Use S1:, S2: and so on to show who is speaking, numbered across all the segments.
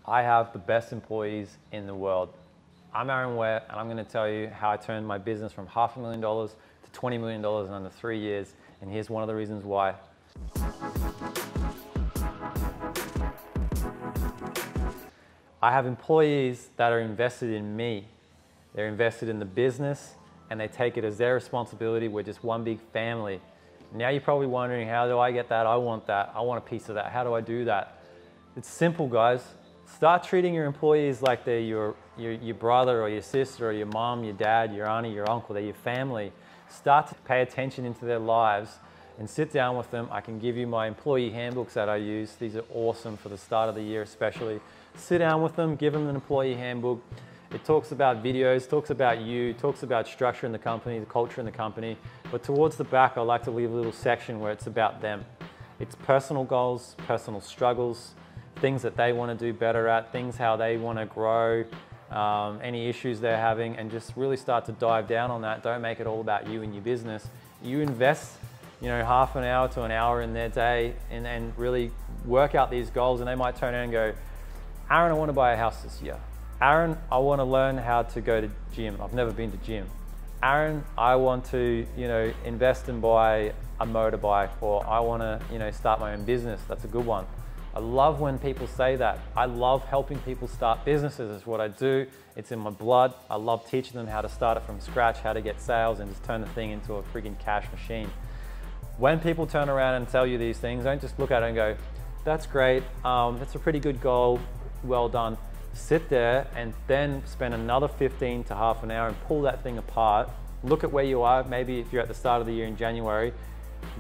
S1: I have the best employees in the world. I'm Aaron Ware, and I'm going to tell you how I turned my business from $500,000 to $20 million in under 3 years, and here's one of the reasons why. I have employees that are invested in me. They're invested in the business, and they take it as their responsibility. We're just one big family. Now you're probably wondering, how do I get that? I want that. I want a piece of that. How do I do that? It's simple, guys. Start treating your employees like they're your brother or your sister or your mom, your dad, your auntie, your uncle. They're your family. Start to pay attention into their lives and sit down with them. I can give you my employee handbooks that I use. These are awesome for the start of the year especially. Sit down with them, give them an employee handbook. It talks about videos, talks about you, talks about structure in the company, the culture in the company. But towards the back, I like to leave a little section where it's about them. It's personal goals, personal struggles, things that they want to do better at, things how they want to grow, any issues they're having, and just really start to dive down on that. Don't make it all about you and your business. You invest, half an hour to an hour in their day and really work out these goals, and they might turn around and go, Aaron, I want to buy a house this year. Aaron, I want to learn how to go to gym. I've never been to gym. Aaron, I want to, invest and buy a motorbike, or I want to, start my own business. That's a good one. I love when people say that. I love helping people start businesses. It's what I do. It's in my blood. I love teaching them how to start it from scratch, how to get sales and just turn the thing into a freaking cash machine. When people turn around and tell you these things, don't just look at it and go, that's great. That's a pretty good goal. Well done. Sit there and then spend another 15 to half an hour and pull that thing apart. Look at where you are. Maybe if you're at the start of the year in January,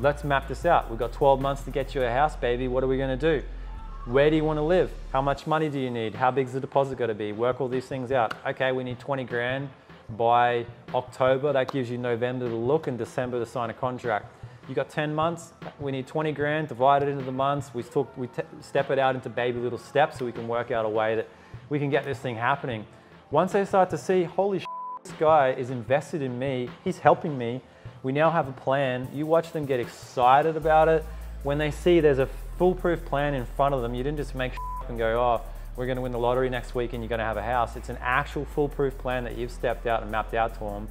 S1: let's map this out. We've got 12 months to get you a house, baby. What are we going to do? Where do you want to live? How much money do you need? How big's the deposit got to be? Work all these things out. Okay, we need 20 grand by October. That gives you November to look and December to sign a contract. You got 10 months. We need 20 grand, divide it into the months. We step it out into baby little steps so we can work out a way that we can get this thing happening. Once they start to see, holy shit, this guy is invested in me. He's helping me. We now have a plan. You watch them get excited about it. When they see there's a foolproof plan in front of them, you didn't just make up and go, oh, we're going to win the lottery next week and you're going to have a house. It's an actual foolproof plan that you've stepped out and mapped out to them.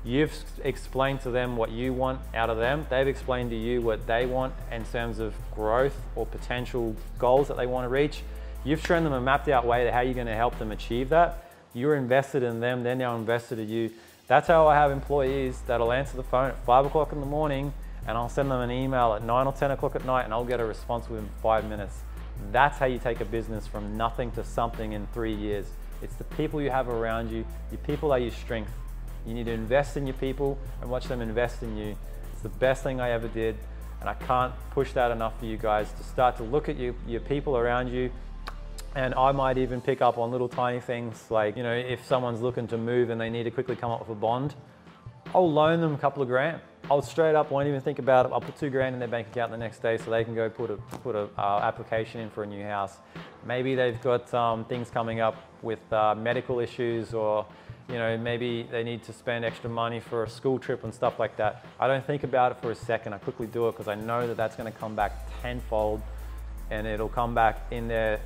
S1: You've explained to them what you want out of them. They've explained to you what they want in terms of growth or potential goals that they want to reach. You've shown them a mapped out way to how you're going to help them achieve that. You're invested in them, they're now invested in you. That's how I have employees that'll answer the phone at 5 o'clock in the morning, and I'll send them an email at 9 or 10 o'clock at night and I'll get a response within 5 minutes. That's how you take a business from nothing to something in 3 years. It's the people you have around you. Your people are your strength. You need to invest in your people and watch them invest in you. It's the best thing I ever did, and I can't push that enough for you guys to start to look at your people around you. And I might even pick up on little tiny things like, if someone's looking to move and they need to quickly come up with a bond, I'll loan them a couple of grand. I'll straight up, won't even think about it. I'll put 2 grand in their bank account the next day so they can go put a application in for a new house. Maybe they've got things coming up with medical issues, or maybe they need to spend extra money for a school trip and stuff like that. I don't think about it for a second. I quickly do it because I know that that's going to come back tenfold, and it'll come back in their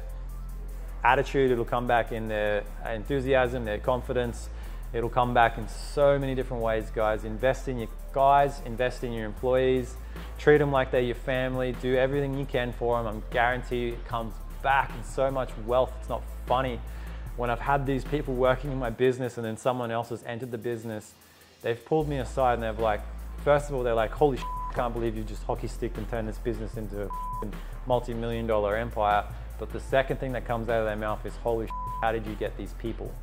S1: attitude, it'll come back in their enthusiasm, their confidence. It'll come back in so many different ways, guys. Invest in your guys, invest in your employees, treat them like they're your family, do everything you can for them. I'm guarantee it comes back in so much wealth. It's not funny. When I've had these people working in my business and then someone else has entered the business, they've pulled me aside and they're like, first of all, they're like, holy shit, I can't believe you just hockey sticked and turned this business into a multi-million-dollar empire. But the second thing that comes out of their mouth is, holy shit, how did you get these people?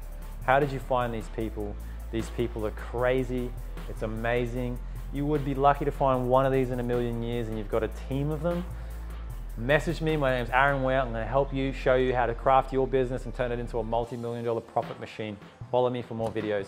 S1: How did you find these people? These people are crazy. It's amazing. You would be lucky to find one of these in a million years, and you've got a team of them. Message me. My name's Aaron Ware. I'm going to help you, show you how to craft your business and turn it into a multi-million-dollar profit machine. Follow me for more videos.